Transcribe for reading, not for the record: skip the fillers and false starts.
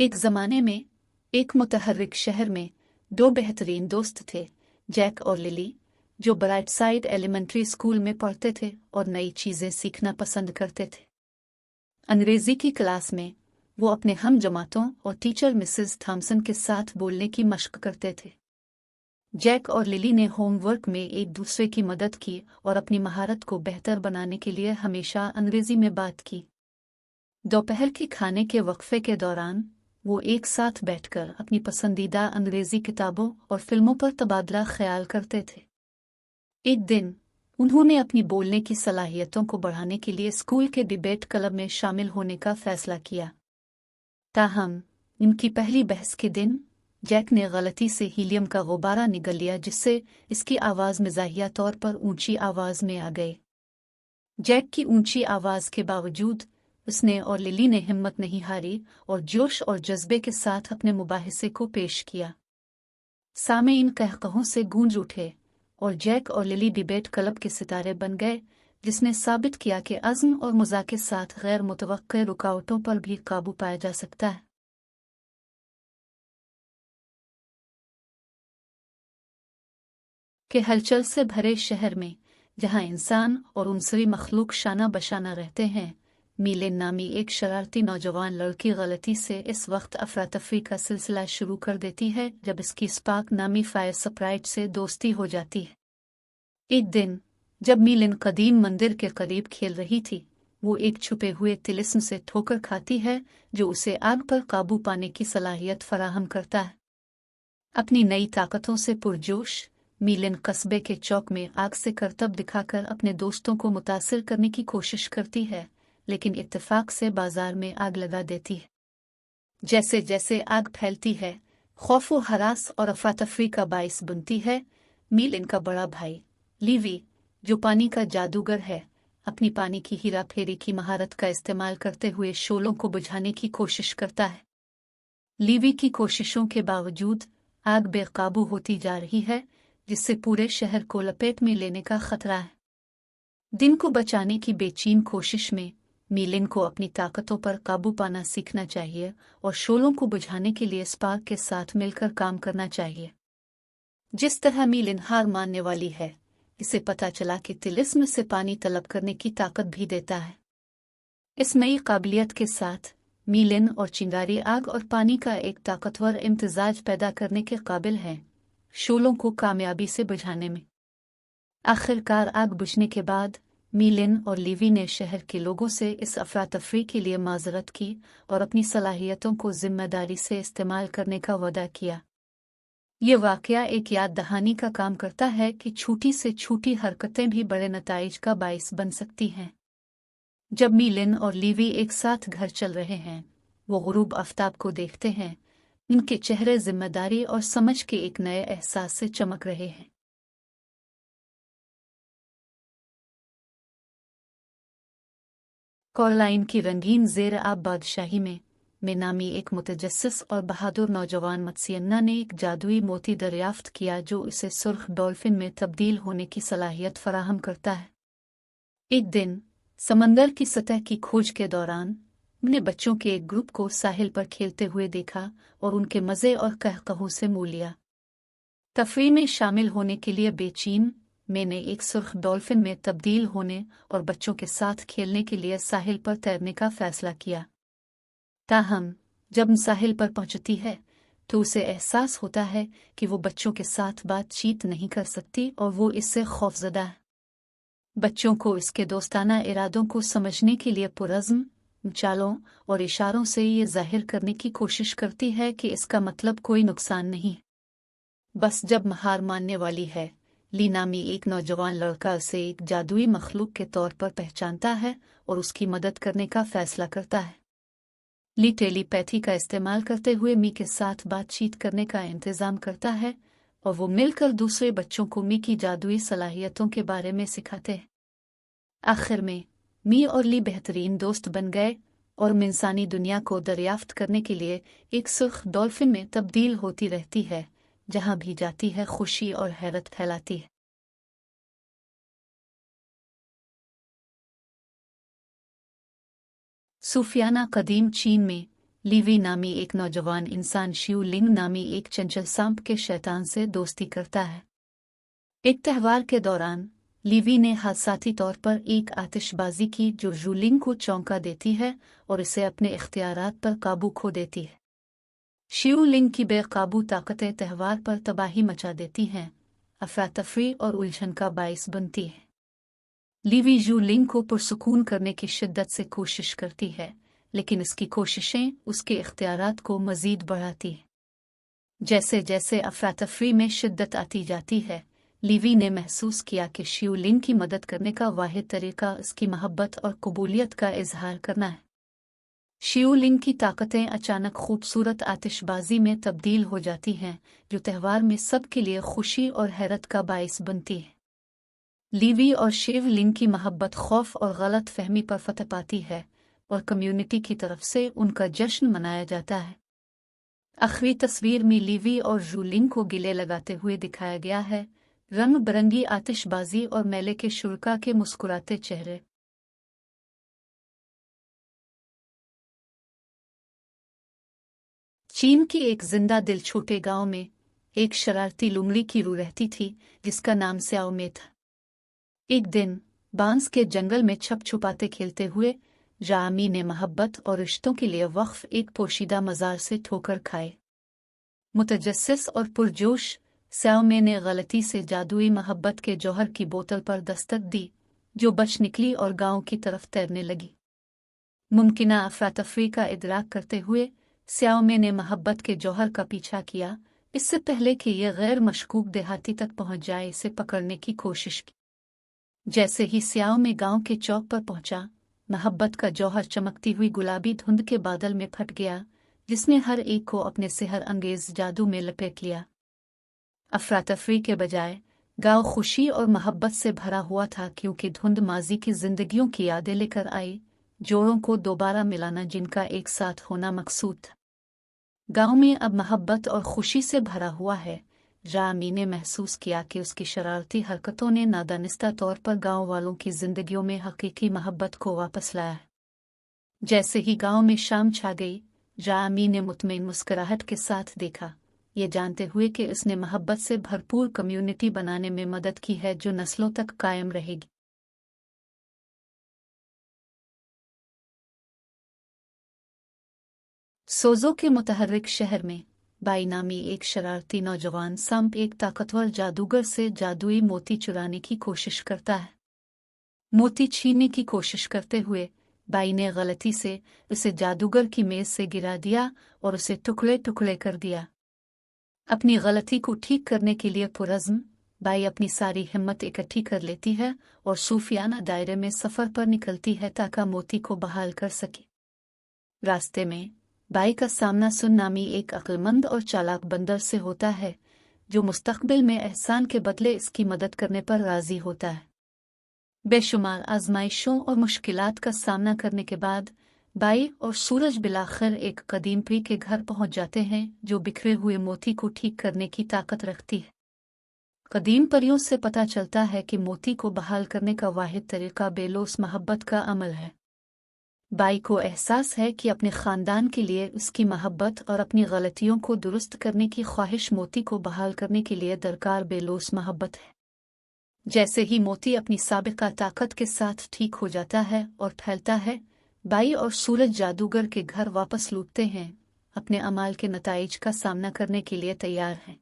एक ज़माने में एक मुतहर्रिक शहर में दो बेहतरीन दोस्त थे, जैक और लिली, जो ब्राइट साइड एलिमेंट्री स्कूल में पढ़ते थे और नई चीज़ें सीखना पसंद करते थे। अंग्रेज़ी की क्लास में वो अपने हम जमातों और टीचर मिसेस थॉमसन के साथ बोलने की मशक करते थे। जैक और लिली ने होमवर्क में एक दूसरे की मदद की और अपनी महारत को बेहतर बनाने के लिए हमेशा अंग्रेज़ी में बात की। दोपहर के खाने के वक्फे के दौरान वो एक साथ बैठकर अपनी पसंदीदा अंग्रेज़ी किताबों और फिल्मों पर तबादला ख्याल करते थे। एक दिन उन्होंने अपनी बोलने की सलाहियतों को बढ़ाने के लिए स्कूल के डिबेट क्लब में शामिल होने का फैसला किया। ताहम इनकी पहली बहस के दिन जैक ने गलती से हीलियम का गुब्बारा निगल लिया, जिससे इसकी आवाज़ मिज़ाहिया तौर पर ऊंची आवाज़ में आ गई। जैक की ऊंची आवाज़ के बावजूद उसने और लिली ने हिम्मत नहीं हारी और जोश और जज्बे के साथ अपने मुबाहिसे को पेश किया। सामेईन कहकहों से गूंज उठे और जैक और लिली डिबेट क्लब के सितारे बन गए, जिसने साबित किया कि अज़्म और मज़ा के साथ गैर मुतवक्के रुकावटों पर भी काबू पाया जा सकता है। के हलचल से भरे शहर में, जहां इंसान और उनसरी मखलूक शाना बशाना रहते हैं, मीलिन नामी एक शरारती नौजवान लड़की गलती से इस वक्त अफरा-तफरी का सिलसिला शुरू कर देती है जब इसकी स्पार्क नामी फायर स्प्राइट से दोस्ती हो जाती है। एक दिन जब मीलिन कदीम मंदिर के करीब खेल रही थी, वो एक छुपे हुए तिलिस्म से ठोकर खाती है जो उसे आग पर काबू पाने की सलाहियत फराहम करता है। अपनी नई ताकतों से पुरजोश मीलिन कस्बे के चौक में आग से करतब दिखाकर अपने दोस्तों को मुतासिर करने की कोशिश करती है, लेकिन इत्तेफाक से बाजार में आग लगा देती है। जैसे जैसे आग फैलती है, खौफ व हरास और अफरा-तफरी का बाइस बनती है। मीलिन का बड़ा भाई लीवी, जो पानी का जादूगर है, अपनी पानी की हीरा फेरी की महारत का इस्तेमाल करते हुए शोलों को बुझाने की कोशिश करता है। लीवी की कोशिशों के बावजूद आग बेकाबू होती जा रही है, जिससे पूरे शहर को लपेट में लेने का खतरा है। दिन को बचाने की बेचैन कोशिश में मीलिन को अपनी ताकतों पर काबू पाना सीखना चाहिए और शोलों को बुझाने के लिए स्पार्क के साथ मिलकर काम करना चाहिए। जिस तरह मीलिन हार मानने वाली है, इसे पता चला कि तिलिस्म से पानी तलब करने की ताकत भी देता है। इस नई काबिलियत के साथ मीलिन और चिंगारी आग और पानी का एक ताकतवर इम्तिजाज पैदा करने के काबिल है, शोलों को कामयाबी से बुझाने में। आखिरकार आग बुझने के बाद मीलिन और लीवी ने शहर के लोगों से इस अफरा-तफरी के लिए माजरत की और अपनी सलाहियतों को जिम्मेदारी से इस्तेमाल करने का वादा किया। ये वाकया एक याद दहानी का काम करता है कि छोटी से छोटी हरकतें भी बड़े नताइज का बाइस बन सकती हैं। जब मीलिन और लीवी एक साथ घर चल रहे हैं, वो गुरूब आफ्ताब को देखते हैं। उनके चेहरे जिम्मेदारी और समझ के एक नए एहसास से चमक रहे हैं। कॉरलाइन की रंगीन ज़ेर आब बादशाही में नामी एक मुतजस्सिस और बहादुर नौजवान मत्स्यन्ना ने एक जादुई मोती दरियाफ्त किया जो उसे सुर्ख डॉल्फिन में तब्दील होने की सलाहियत फराहम करता है। एक दिन समंदर की सतह की खोज के दौरान हमने बच्चों के एक ग्रुप को साहिल पर खेलते हुए देखा और उनके मज़े और कहकहों से मोह लिया। तफरीह में शामिल होने के लिए बेचैन मैंने एक सुर्ख डॉल्फिन में तब्दील होने और बच्चों के साथ खेलने के लिए साहिल पर तैरने का फैसला किया। ताहम जब साहिल पर पहुंचती है तो उसे एहसास होता है कि वो बच्चों के साथ बातचीत नहीं कर सकती और वो इससे खौफजदा है। बच्चों को इसके दोस्ताना इरादों को समझने के लिए पुरज़्म चालों और इशारों से ये जाहिर करने की कोशिश करती है कि इसका मतलब कोई नुकसान नहीं। बस जब हार मानने वाली है, ली नामी एक नौजवान लड़का उसे एक जादुई मखलूक के तौर पर पहचानता है और उसकी मदद करने का फैसला करता है। ली टेलीपैथी का इस्तेमाल करते हुए मी के साथ बातचीत करने का इंतज़ाम करता है और वो मिलकर दूसरे बच्चों को मी की जादुई सलाहियतों के बारे में सिखाते हैं। आखिर में मी और ली बेहतरीन दोस्त बन गए और इंसानी दुनिया को दरियाफ्त करने के लिए एक सुर्ख डॉल्फिन में तब्दील होती रहती है, जहां भी जाती है खुशी और हैरत फैलाती है। सूफियाना कदीम चीन में लीवी नामी एक नौजवान इंसान शिव लिंग नामी एक चंचल सांप के शैतान से दोस्ती करता है। एक त्यौहार के दौरान लीवी ने हादसाती तौर पर एक आतिशबाजी की जो जूलिंग को चौंका देती है और इसे अपने इख्तियारात पर काबू खो देती है। शिव लिंग की बेकाबू ताकतें त्यौहार पर तबाही मचा देती हैं, अफरा-तफरी और उलझन का बाइस बनती है। लीवी जू लिंग को पुरसुकून करने की शिद्दत से कोशिश करती है, लेकिन इसकी कोशिशें उसके इख्तियारात को मजीद बढ़ाती हैं। जैसे जैसे अफरा-तफरी में शिद्दत आती जाती है, लीवी ने महसूस किया कि शिव लिंग की मदद करने का वाहिद तरीका उसकी मोहब्बत और कबूलियत का इजहार करना है। शिव लिंग की ताकतें अचानक खूबसूरत आतिशबाजी में तब्दील हो जाती हैं, जो त्यौहार में सबके लिए खुशी और हैरत का बाइस बनती है। लीवी और शिव लिंग की मोहब्बत खौफ और गलत फहमी पर फतह पाती है और कम्युनिटी की तरफ से उनका जश्न मनाया जाता है। आखिरी तस्वीर में लीवी और जू लिंग को गिले लगाते हुए दिखाया गया है, रंग बिरंगी आतिशबाजी और मेले के शुरका के मुस्कुराते चेहरे। चीन की एक जिंदा दिल छोटे गांव में एक शरारती लुमड़ी की रूह रहती थी, जिसका नाम स्याओ में था। एक दिन बांस के जंगल में छप छुपाते खेलते हुए जामी ने मोहब्बत और रिश्तों के लिए वक्फ एक पोशीदा मज़ार से ठोकर खाए। मुतजस्सिस और पुरजोश स्याओ में ने गलती से जादुई मोहब्बत के जौहर की बोतल पर दस्तक दी, जो बच निकली और गांव की तरफ तैरने लगी। मुमकिना अफरा-तफरी का इदराक करते हुए स्याओ में ने मोहब्बत के जौहर का पीछा किया, इससे पहले कि यह गैर मशकूक देहाती तक पहुंच जाए। इसे पकड़ने की कोशिश की। जैसे ही स्याओ में गांव के चौक पर पहुंचा, मोहब्बत का जौहर चमकती हुई गुलाबी धुंध के बादल में फट गया, जिसने हर एक को अपने सेहर अंगेज जादू में लपेट लिया। अफरा-तफरी के बजाय गांव खुशी और मोहब्बत से भरा हुआ था, क्योंकि धुंध माजी की जिंदगियों की यादें लेकर आई, जोड़ों को दोबारा मिलाना जिनका एक साथ होना मकसूद था। गांव में अब मोहब्बत और खुशी से भरा हुआ है। जामी ने महसूस किया कि उसकी शरारती हरकतों ने नादानिस्ता तौर पर गांव वालों की जिंदगियों में हकीकी मोहब्बत को वापस लाया। जैसे ही गांव में शाम छा गई, जामी ने मुतमईन मुस्कुराहट के साथ देखा, ये जानते हुए कि उसने मोहब्बत से भरपूर कम्युनिटी बनाने में मदद की है, जो नस्लों तक कायम रहेगी। सोजो के मुतहर्रिक शहर में बाई नामी एक शरारती नौजवान सांप एक ताकतवर जादूगर से जादुई मोती चुराने की कोशिश करता है। मोती छीनने की कोशिश करते हुए बाई ने गलती से उसे जादूगर की मेज से गिरा दिया और उसे टुकड़े टुकड़े कर दिया। अपनी गलती को ठीक करने के लिए पुरज़्म बाई अपनी सारी हिम्मत इकट्ठी कर लेती है और सूफियाना दायरे में सफ़र पर निकलती है ताकि मोती को बहाल कर सके। रास्ते में बाई का सामना सुन नामी एक अक्लमंद और चालाक बंदर से होता है, जो मुस्तक़बिल में एहसान के बदले इसकी मदद करने पर राज़ी होता है। बेशुमार आजमाइशों और मुश्किलात का सामना करने के बाद बाई और सूरज बिलाखिर एक कदीम परी के घर पहुंच जाते हैं, जो बिखरे हुए मोती को ठीक करने की ताकत रखती है। कदीम परियों से पता चलता है कि मोती को बहाल करने का वाहिद तरीका बेलोस मोहब्बत का अमल है। बाई को एहसास है कि अपने ख़ानदान के लिए उसकी मोहब्बत और अपनी गलतियों को दुरुस्त करने की ख्वाहिश मोती को बहाल करने के लिए दरकार बेलोस मोहब्बत है। जैसे ही मोती अपनी साबिका ताकत के साथ ठीक हो जाता है और फैलता है, बाई और सूरज जादूगर के घर वापस लौटते हैं, अपने अमाल के नताइज का सामना करने के लिए तैयार हैं।